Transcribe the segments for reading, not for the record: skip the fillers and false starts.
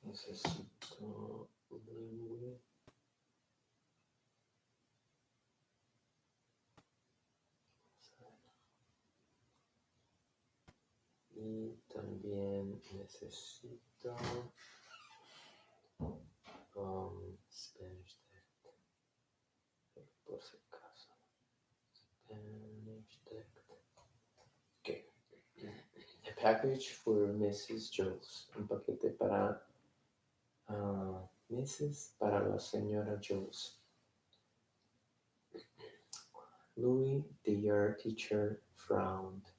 Necesito Louis. Y también necesito Spanish Tech, por si acaso. Spanish Tech. Okay. A package for Mrs. Jules. Un paquete para Mrs. para la señora Jules. Louis, the art teacher, frowned.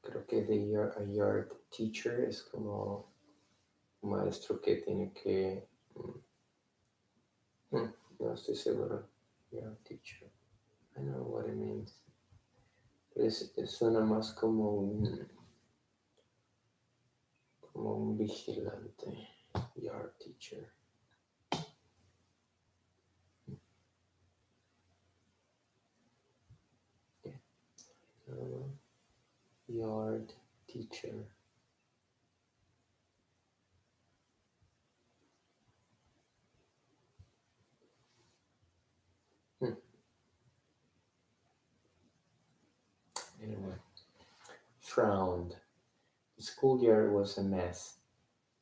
Creo que a yard teacher es como un maestro que tiene que... no estoy seguro. Yard teacher. I don't know what it means. Pero suena más como un vigilante. Yard teacher. Yard teacher. Anyway, frowned. The schoolyard was a mess.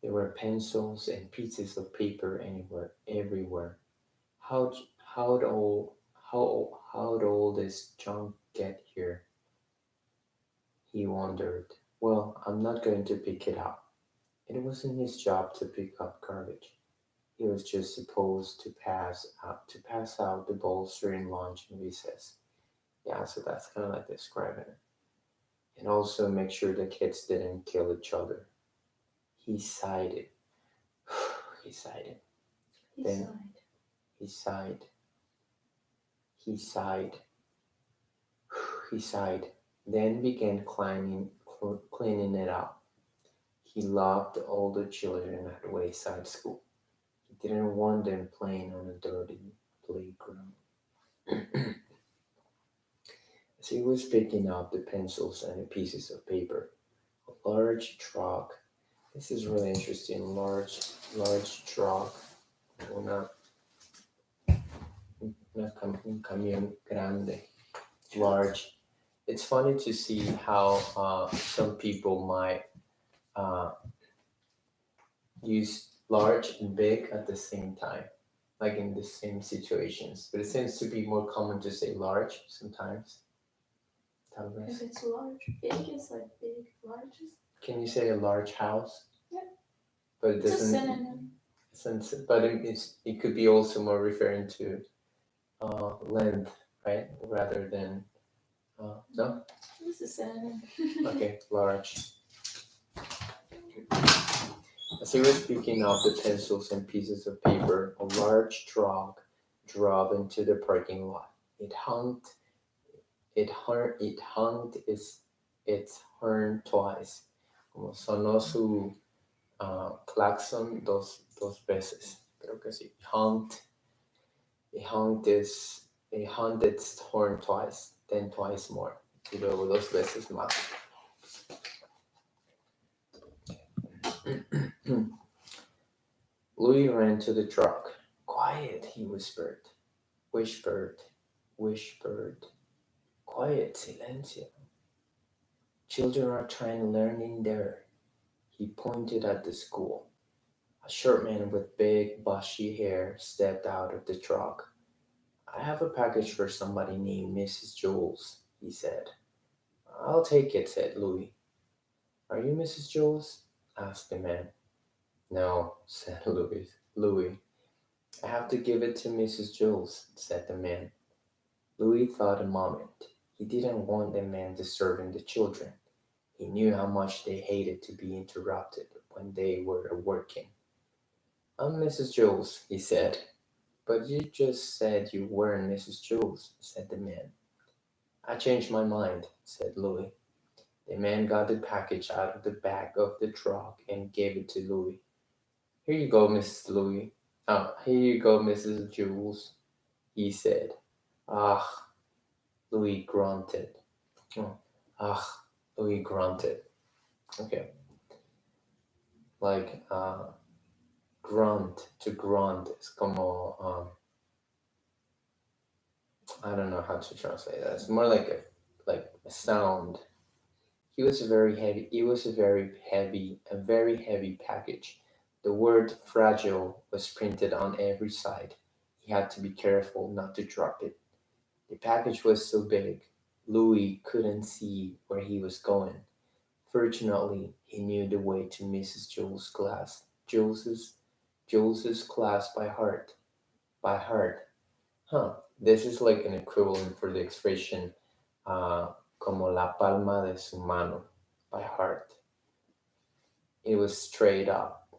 There were pencils and pieces of paper everywhere. How how'd all this junk get here? He wondered. Well, I'm not going to pick it up. It wasn't his job to pick up garbage. He was just supposed to pass out the balls during lunch and recess. Yeah, so that's kind of like describing it. And also make sure the kids didn't kill each other. He sighed. He sighed. Then he sighed. He sighed. He sighed. Then began cleaning it up. He loved all the children at Wayside School. He didn't want them playing on a dirty playground. As he was picking up the pencils and the pieces of paper, a large truck. This is really interesting. Large truck. Un camión grande. Large. It's funny to see how some people might use large and big at the same time, like in the same situations. But it seems to be more common to say large sometimes. If it's large, big is like big, large is... Can you say a large house? Yeah. But it doesn't. It's a synonym. But it could be also more referring to length, right? Rather than no. It's a synonym. Okay, large. As he was picking up the pencils and pieces of paper, a large truck drove into the parking lot. It honked its horn twice. Como sonó su claxon dos veces. Creo que sí. It honked its horn twice, then twice more. Y luego dos veces más. Louis ran to the truck. Quiet, he whispered. Whispered. Quiet, silencio. Children are trying to learn in there. He pointed at the school. A short man with big, bushy hair stepped out of the truck. I have a package for somebody named Mrs. Jules, he said. I'll take it, said Louis. Are you Mrs. Jules? Asked the man. No, said Louis. I have to give it to Mrs. Jules, said the man. Louis thought a moment. He didn't want the man disturbing the children. He knew how much they hated to be interrupted when they were working. I'm Mrs. Jules, he said. But you just said you weren't Mrs. Jules, said the man. I changed my mind, said Louis. The man got the package out of the back of the truck and gave it to Louis. Here you go, Mrs. Louis. Here you go, Mrs. Jules, he said. Ah, Louis grunted. Louis grunted. Okay, like grunt to grunt is como I don't know how to translate that. It's more like a sound. He was very heavy. It was a very heavy package. The word fragile was printed on every side. He had to be careful not to drop it. The package was so big, Louis couldn't see where he was going. Fortunately, he knew the way to Mrs. Jules's class by heart. By heart. Huh. This is like an equivalent for the expression como la palma de su mano, by heart. It was straight up.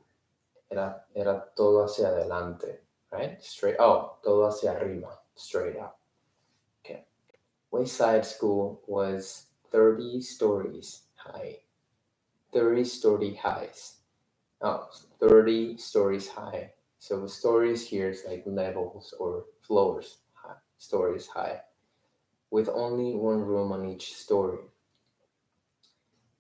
Era todo hacia adelante, right? Straight. Oh, todo hacia arriba, straight up. Okay. Wayside School was 30 stories high. 30-story highs. Oh, 30 stories high. So stories here is like levels or floors. Stories high, with only one room on each story.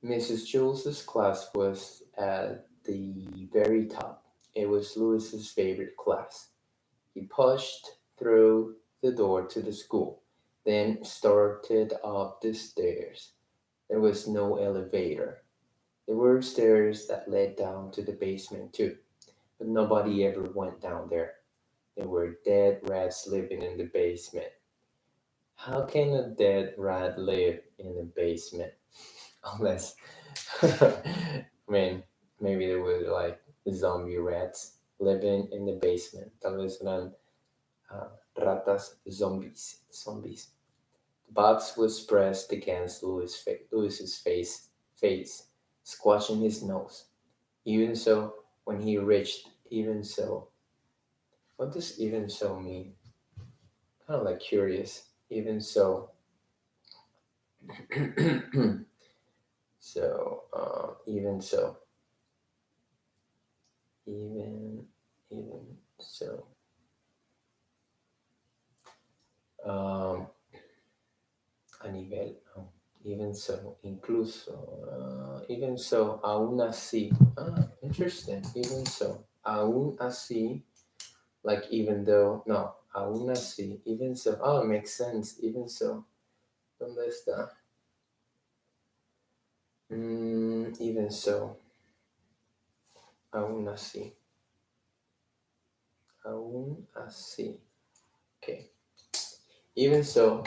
Mrs. Jules's class was at the very top. It was Louis's favorite class. He pushed through the door to the school, then started up the stairs. There was no elevator. There were stairs that led down to the basement too, but nobody ever went down there. There were dead rats living in the basement. How can a dead rat live in the basement? Unless, I mean, maybe there were like zombie rats living in the basement. Tal vez eran ratas zombies. Zombies. The box was pressed against Louis's face, squashing his nose. Even so, when he reached even so, what does even so mean? Kind of like curious. Even so, so even so, even even so, um, a nivel, no. Even so, incluso, even so, aún así. Interesting. Even so, aún así, like even though, no, aún así, even so. Oh, it makes sense. Even so, ¿dónde está? Even so, aún así, aún así. Okay. Even so,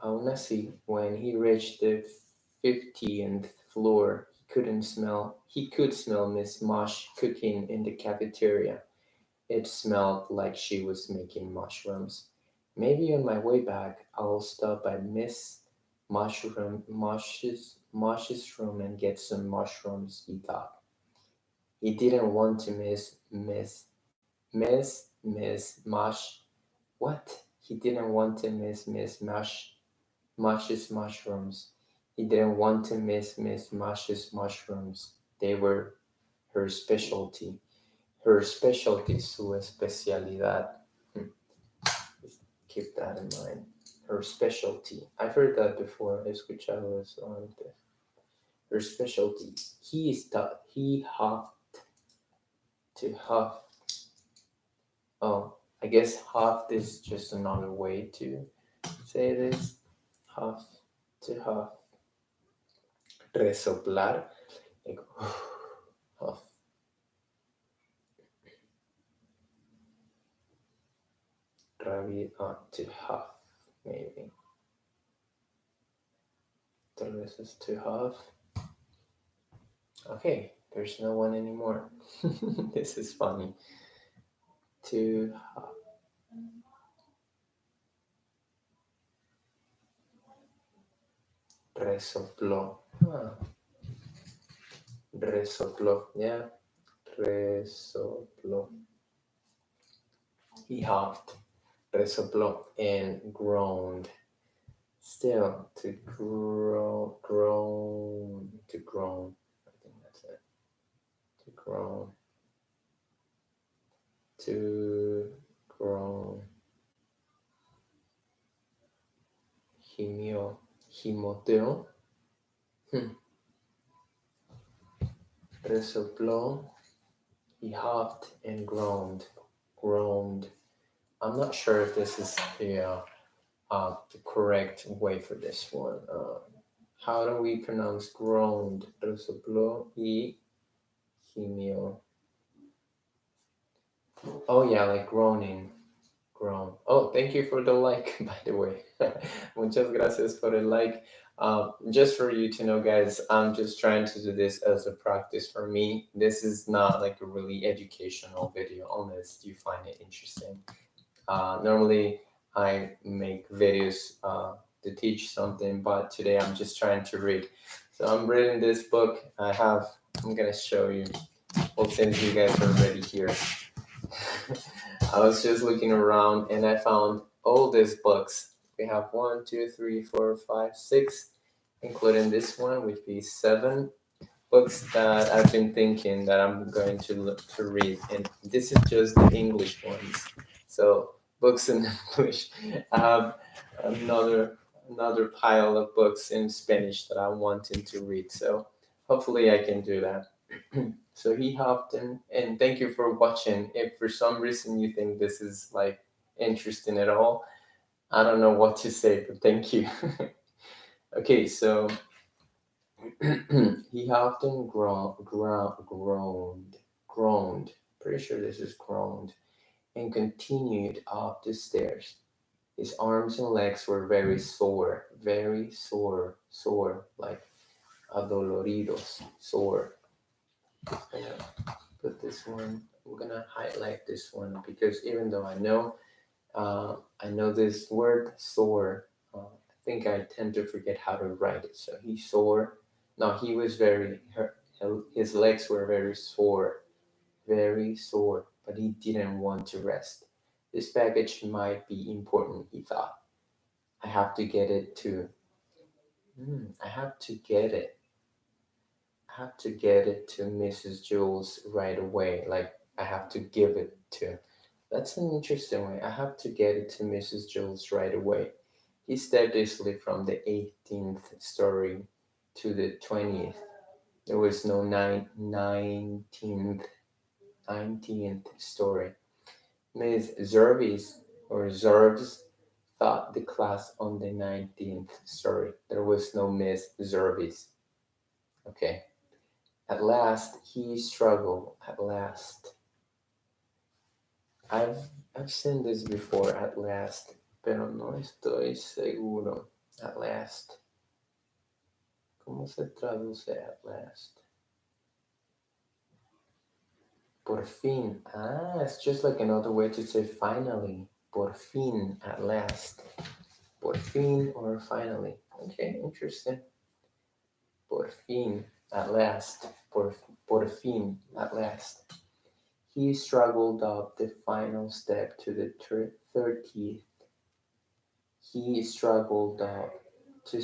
aún así, when he reached the 50th floor, he could smell Miss Mosh cooking in the cafeteria. It smelled like she was making mushrooms. Maybe on my way back, I'll stop at Mosh's room and get some mushrooms, he thought. He didn't want to miss Mosh. What? He didn't want to miss Mosh's mushrooms. He didn't want to miss Mosh's mushrooms. They were her specialty. Her specialty, su especialidad. Hmm, keep that in mind. Her specialty. I've heard that before. He escuchado eso antes. Her specialty. He huffed to huff. Oh, I guess huffed is just another way to say this. Huff to huff. Resoplar. Like, huff. To huff, maybe. Tal vez es to huff. Okay, there's no one anymore. This is funny. To huff. Resopló. Resopló. Yeah. Resopló. He huffed. Resopló and groaned. Still, to groan. To groan. I think that's it. To groan. To groan. Gimió. Gimoteó. Hmm. resopló. He hopped and groaned. I'm not sure if this is the correct way for this one. How do we pronounce groaned? Resopló y gimió. Oh yeah, like groaning. Grown. Oh, thank you for the like, by the way. Muchas gracias por el like. Just for you to know, guys, I'm just trying to do this as a practice for me. This is not like a really educational video unless you find it interesting. Normally, I make videos to teach something, but today I'm just trying to read. So I'm reading this book. I'm gonna show you. Well, since you guys are already here. I was just looking around and I found all these books. We have 1, 2, 3, 4, 5, 6, including this one, which be 7 books that I've been thinking that I'm going to look to read. And this is just the English ones. So books in English. I have another pile of books in Spanish that I'm wanting to read. So hopefully I can do that. So he hopped in, and thank you for watching. If for some reason you think this is like interesting at all, I don't know what to say, but thank you. Okay, so he hopped and groaned. Pretty sure this is groaned, and continued up the stairs. His arms and legs were very sore, like adoloridos, sore. Put this one. I'm gonna highlight this one because even though I know this word sore, I think I tend to forget how to write it. So he sore. No, he was his legs were very sore, but he didn't want to rest. This package might be important, he thought. I have to get it to. I have to get it. I have to get it to Mrs. Jules right away. Like, I have to give it to. That's an interesting way. I have to get it to Mrs. Jules right away. He stepped easily from the 18th story to the 20th. There was no 19th story. Miss Zervis or Zervs taught the class on the 19th story. There was no Miss Zervis. Okay. At last, he struggled. At last. I've, I've seen this before, at last, pero no estoy seguro. At last. ¿Cómo se traduce at last? Por fin. Ah, it's just like another way to say finally. Por fin, at last. Por fin or finally. Okay, interesting. Por fin, at last. Por fin, at last. He struggled up the final step to the 30th. He struggled up the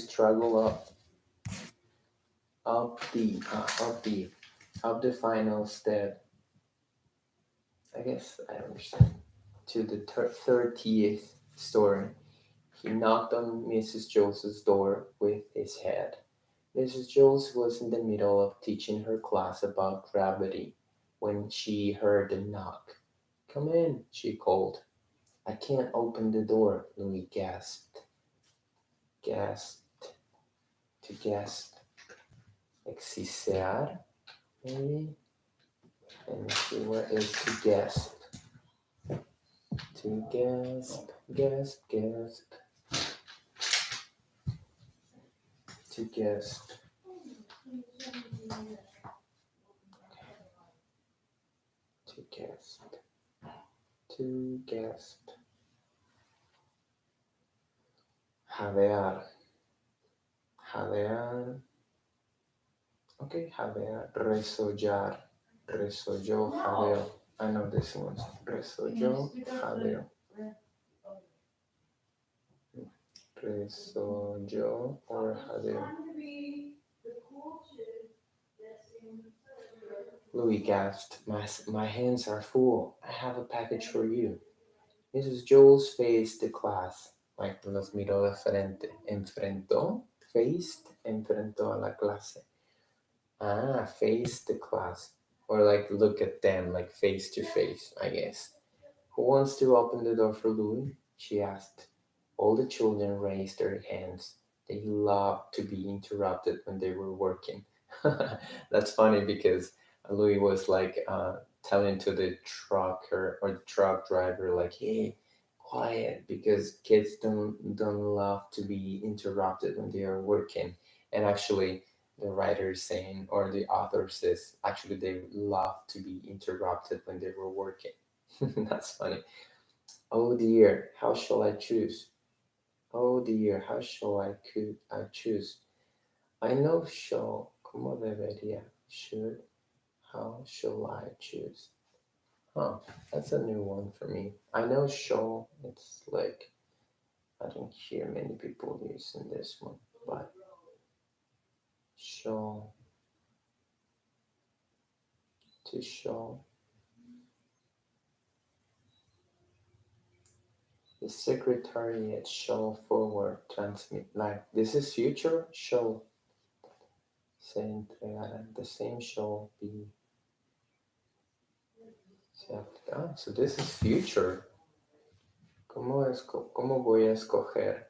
final step. I guess I understand. To the 30th story. He knocked on Mrs. Jules's door with his head. Mrs. Jules was in the middle of teaching her class about gravity when she heard the knock. Come in, she called. I can't open the door, Louis gasped. Gasp. Exicear, maybe? And see what is to gasp. To gasp. To gasp. To gasp. Jadear. Okay, jadear. Resollar. Resolló, jadeo. I know this one. Resolló, jadeo. Resolló or jadeo. Louis gasped. My hands are full. I have a package for you. Mrs. Jules faced the class. Like los miró de frente. Enfrentó a la clase. Face the class. Or like look at them, like face to face, I guess. Who wants to open the door for Louis? She asked. All the children raised their hands. They loved to be interrupted when they were working. That's funny because Louis was like telling to the trucker or the truck driver, like, "Hey, quiet," because kids don't love to be interrupted when they are working. And actually, the writer is saying, or the author says, actually they love to be interrupted when they were working. That's funny. Oh dear, how shall I choose? Oh dear, how shall I choose? I know shall, como debería, should, how shall I choose? Huh, that's a new one for me. I know shall, it's like, I don't hear many people using this one, but shall, to shall. The secretariat shall forward transmit, like, this is future, shall, se entregarán, the same shall be. So this is future. ¿Cómo voy a escoger?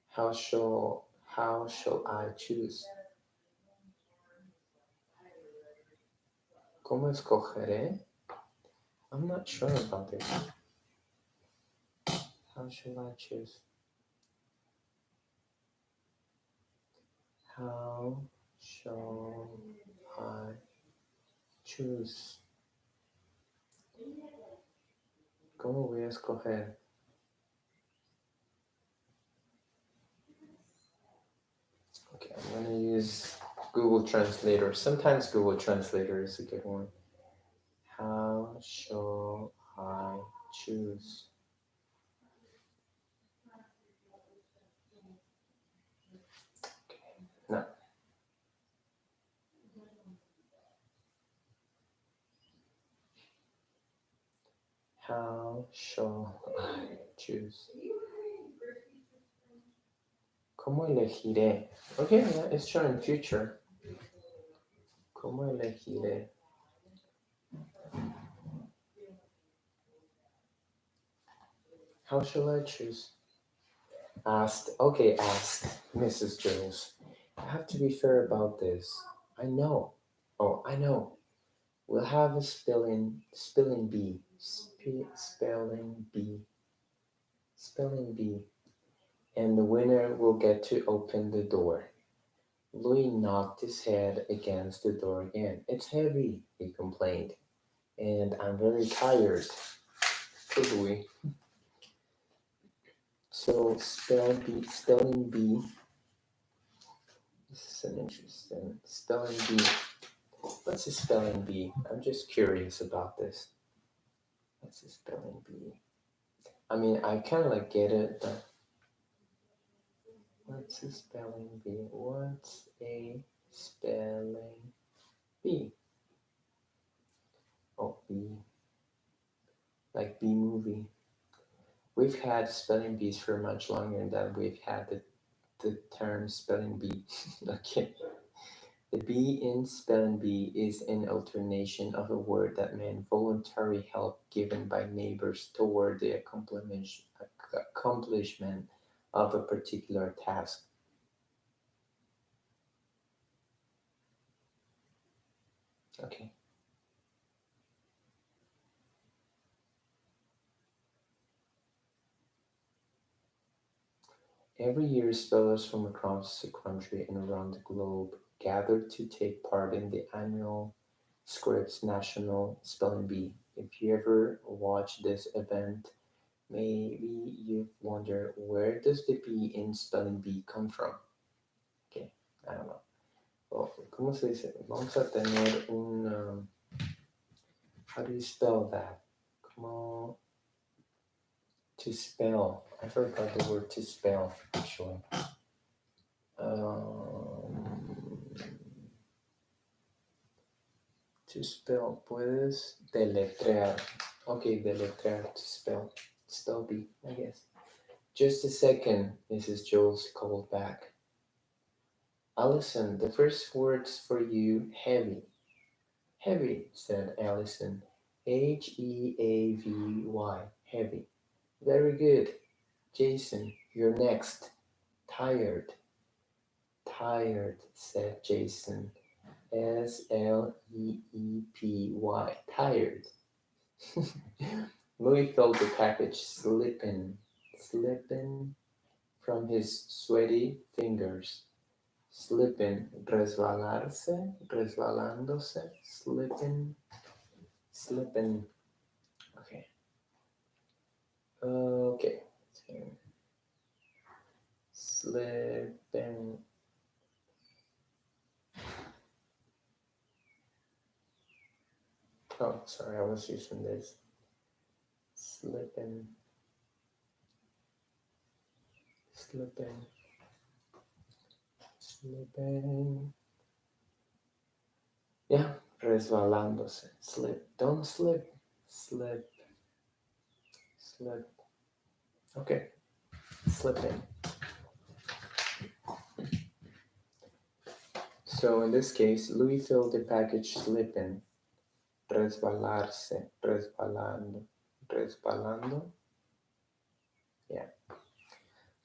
How shall I choose? ¿Cómo escogeré? I'm not sure about this. How shall I choose? How shall I choose? ¿Cómo voy a escoger? Okay, I'm gonna use Google Translator. Sometimes Google Translator is a good one. How shall I choose? No. How shall I choose? ¿Cómo elegiré? Okay, yeah, it's showing future. ¿Cómo elegiré? How shall I choose? Asked. Okay, asked Mrs. Jones. I have to be fair about this. I know. Oh, I know. We'll have a spelling bee. Spelling bee. And the winner will get to open the door. Louis knocked his head against the door again. It's heavy, he complained. And I'm very tired. Poor Louis. So spelling bee. This is an interesting spelling bee. What's a spelling bee? I'm just curious about this. What's a spelling bee? I mean, I kind of like get it, but what's a spelling bee? What's a spelling bee? Oh, bee. Like bee movie. We've had spelling bees for much longer than we've had the term spelling bee. Okay. The bee in spelling bee is an alternation of a word that meant voluntary help given by neighbors toward the accomplishment of a particular task. Okay. Every year, spellers from across the country and around the globe gather to take part in the annual Scripps National Spelling Bee. If you ever watch this event, maybe you wonder, where does the bee in spelling bee come from? Okay, I don't know. Well, ¿cómo se dice? Vamos a tener un... how do you spell that? Como to spell. I forgot the word to spell, actually. To spell, puedes deletrear. Okay, deletrear, to spell. Spell bee, I guess. Just a second, Mrs. Jules called back. Allison, the first words for you, heavy. Heavy, said Allison. Heavy, heavy. Very good. Jason, you're next. Tired. Tired, said Jason. Sleepy. Tired. Louis felt the package slipping from his sweaty fingers. Slipping, resbalarse, resbalándose, slipping. Okay. Okay. Slipping. Oh, sorry, I was using this. Slipping. Slipping. Slipping. Yeah, resbalándose. Slip. Don't slip. Slip. Slip. Okay. Slipping. So in this case, Louis felt the package slipping. Resbalarse. Resbalando. Resbalando. Yeah.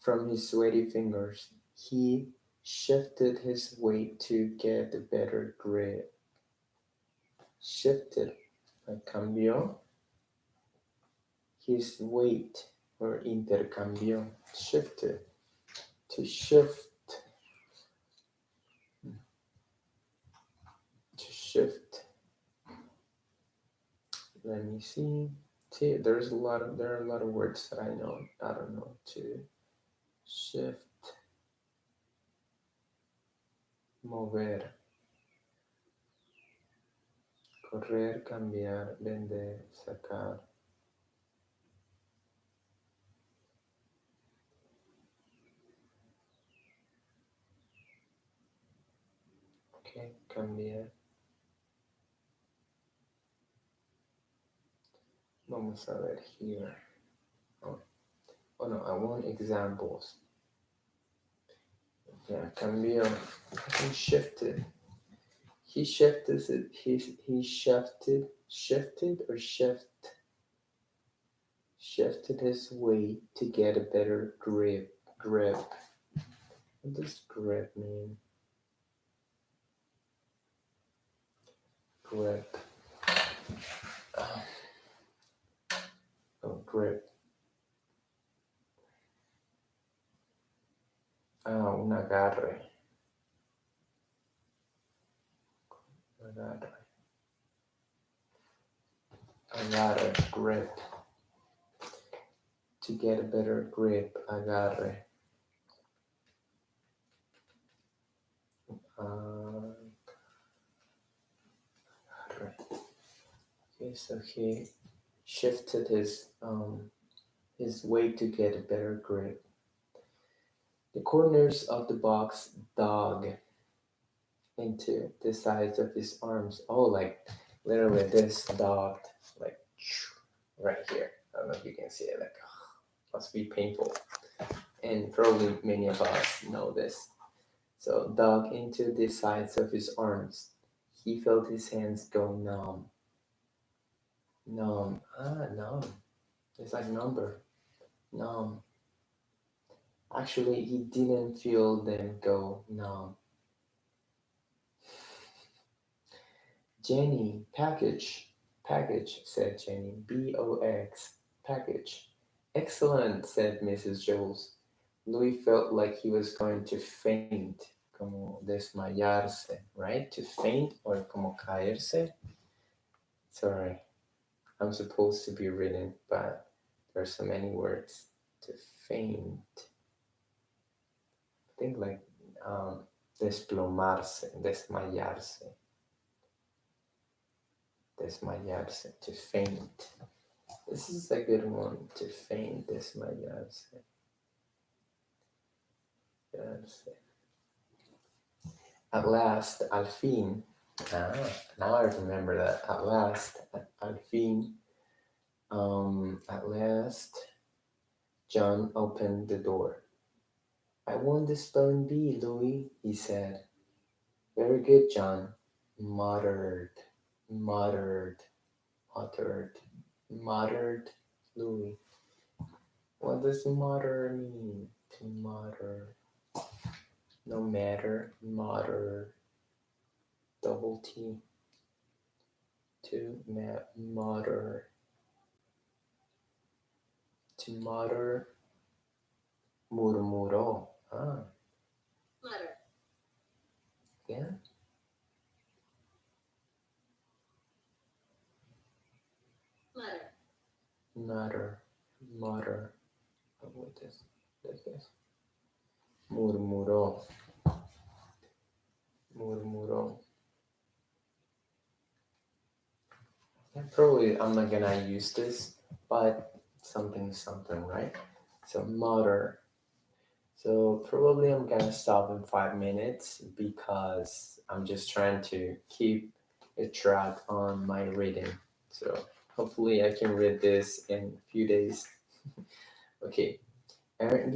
From his sweaty fingers. He shifted his weight to get a better grip. Shifted. Cambió his weight or intercambió. Shifted. To shift. To shift. Let me see. See, there are a lot of words that I don't know. To shift. Mover. Correr, cambiar, vender, sacar. Okay, cambiar. Vamos a ver here. Oh no, I want examples. Yeah, cambió. I think shifted. He shifted it. He shifted or shifted his weight to get a better grip. Grip. What does grip mean? Grip. Oh, grip. Un agarre. Agarre. Agarre. Grip. To get a better grip. Agarre. Agarre. Okay, so he shifted his weight to get a better grip. The corners of the box dug into the sides of his arms. Oh, like literally this dogged, like right here. I don't know if you can see it. Like, must be painful. And probably many of us know this. So, dug into the sides of his arms. He felt his hands go numb. Numb. Numb. It's like number. Numb. Actually, he didn't feel them go numb. Jenny, package. Package, said Jenny. Box. Package. Excellent, said Mrs. Jules. Louis felt like he was going to faint. Como desmayarse, right? To faint or como caerse. Sorry, I'm supposed to be reading, but there's so many words. To faint. I think like desplomarse, desmayarse. Desmayarse, to faint. This is a good one, to faint, desmayarse. At last, al fin. Now I remember that. At last, al fin. At last, John opened the door. I won the spelling bee, Louis, he said. Very good, John, muttered, muttered, muttered, muttered Louis. What does mutter mean? To mutter. No matter, mutter, double T. To mutter. To mutter, murmuró. Ah, Mutter. yeah. Mutter. Mutter, mutter. Oh, wait, this. Murmuró, murmuró. Yeah, probably I'm not gonna use this, but something, something, right? So mutter. So probably I'm gonna stop in 5 minutes because I'm just trying to keep a track on my reading. So hopefully I can read this in a few days. Okay. Aren't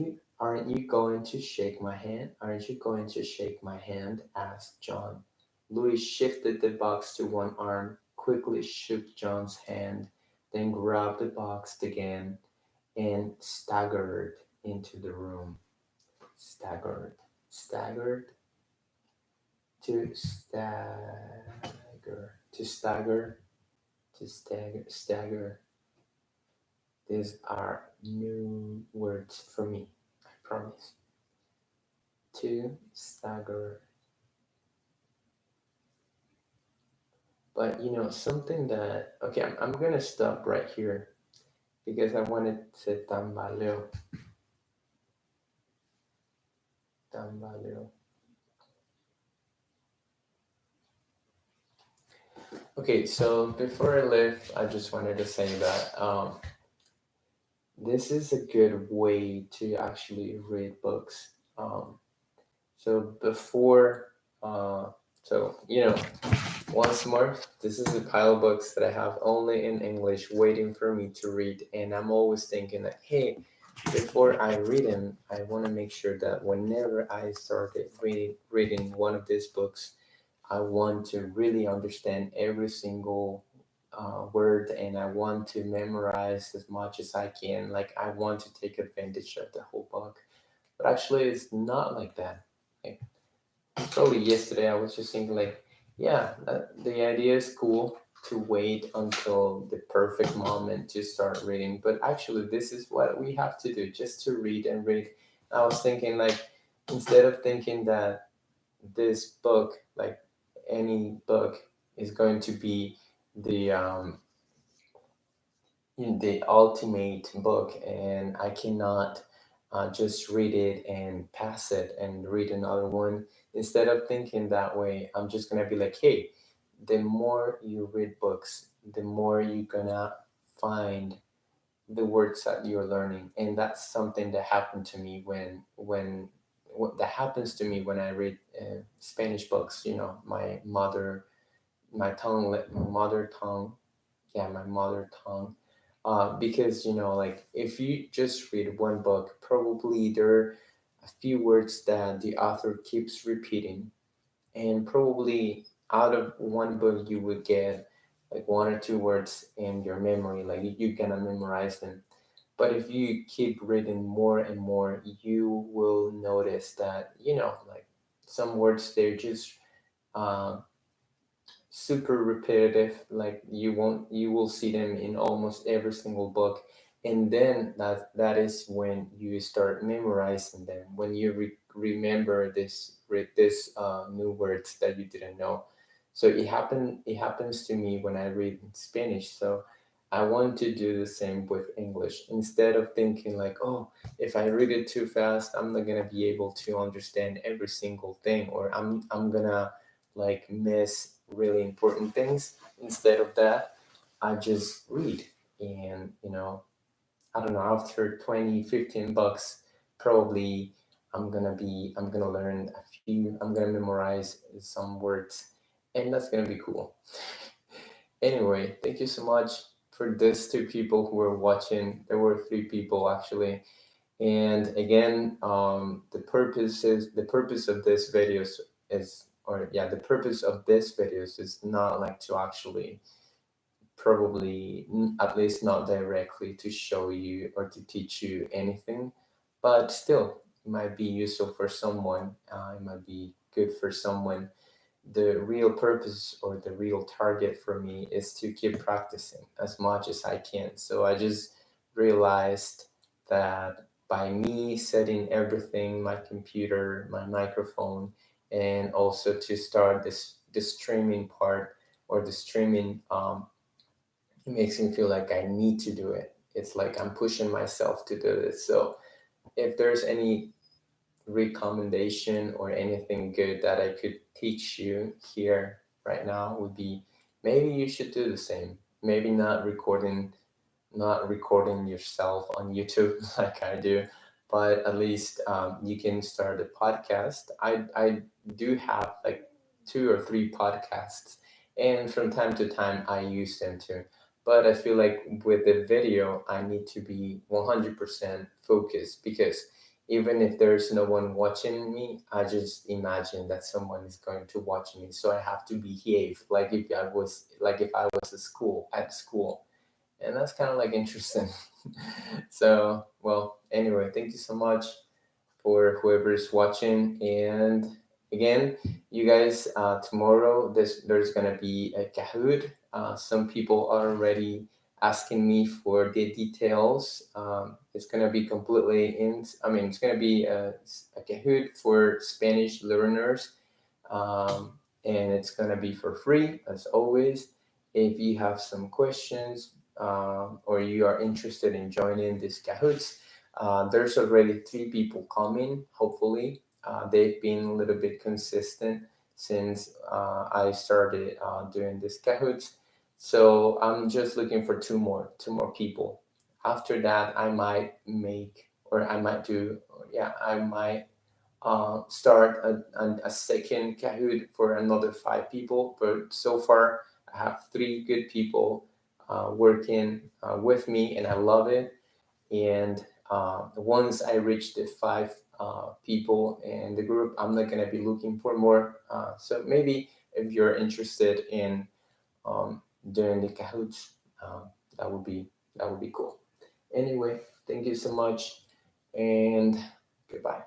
you going to shake my hand? Aren't you going to shake my hand? Asked John. Louis shifted the box to one arm, quickly shook John's hand, then grabbed the box again and staggered into the room. Staggered. Staggered. To stagger. To stagger. To stagger. These are new words for me, I promise. To stagger. But something that, okay, I'm gonna stop right here because I wanted to tambaleo. Tambaleo. Okay, so before I leave, I just wanted to say that this is a good way to actually read books. So before, uh, so once more, this is a pile of books that I have only in English waiting for me to read, and I'm always thinking that, hey, before I read them, I want to make sure that whenever I started reading one of these books, I want to really understand every single word, and I want to memorize as much as I can. Like, I want to take advantage of the whole book. But actually, it's not like that. Like, probably yesterday, I was just thinking, like, yeah, the idea is cool to wait until the perfect moment to start reading. But actually, this is what we have to do, just to read and read. I was thinking, like, instead of thinking that this book, like any book, is going to be the the ultimate book, and I cannot just read it and pass it and read another one. Instead of thinking that way, I'm just gonna be like, hey, the more you read books, the more you're gonna find the words that you're learning, and that's something that happened to me when what that happens to me when I read Spanish books. My mother tongue, yeah, my mother tongue. Because like if you just read one book, probably there are a few words that the author keeps repeating, and probably out of one book you would get like one or two words in your memory, like you're gonna memorize them. But if you keep reading more and more, you will notice that like some words, they're just uh, super repetitive. Like you will see them in almost every single book, and then that is when you start memorizing them, when you remember this new words that you didn't know. So it happens to me when I read in Spanish. So I want to do the same with English. Instead of thinking like, oh, if I read it too fast, I'm not gonna be able to understand every single thing, or I'm gonna like miss really important things. Instead of that, I just read, and I don't know, after 20, 15 bucks, probably I'm gonna learn a few, I'm gonna memorize some words, and that's gonna be cool. Anyway, thank you so much for these two people who were watching. There were three people actually, And again, the purpose of this videos is, or yeah, the purpose of this videos is not like to actually, probably at least not directly to show you or to teach you anything, but still it might be useful for someone. It might be good for someone. The real purpose or the real target for me is to keep practicing as much as I can. So I just realized that by me setting everything, my computer, my microphone, and also to start the streaming part, or the streaming, it makes me feel like I need to do it. It's like I'm pushing myself to do this. So if there's any recommendation or anything good that I could teach you here right now, would be maybe you should do the same. Maybe not recording yourself on YouTube like I do, but at least you can start a podcast. I do have like 2 or 3 podcasts, and from time to time I use them too. But I feel like with the video, I need to be 100% focused, because even if there's no one watching me, I just imagine that someone is going to watch me. So I have to behave like if I was at school, and that's kind of like interesting. So, well, anyway, thank you so much for whoever's watching. And again, you guys, tomorrow there's gonna be a Kahoot. Some people are already asking me for the details. It's gonna be completely in. I mean, it's gonna be a Kahoot for Spanish learners, um, and it's gonna be for free as always. If you have some questions, or you are interested in joining this Kahoots, there's already 3 people coming. Hopefully, they've been a little bit consistent since I started doing this Kahoots. So I'm just looking for two more people. After that, I might make, or I might do, yeah, I might start a second Kahoot for another 5 people. But so far, I have 3 good people working with me, and I love it. And once I reach the 5 people in the group, I'm not gonna be looking for more. So maybe if you're interested in um, doing the Kahoots, that would be cool. Anyway, thank you so much, and goodbye.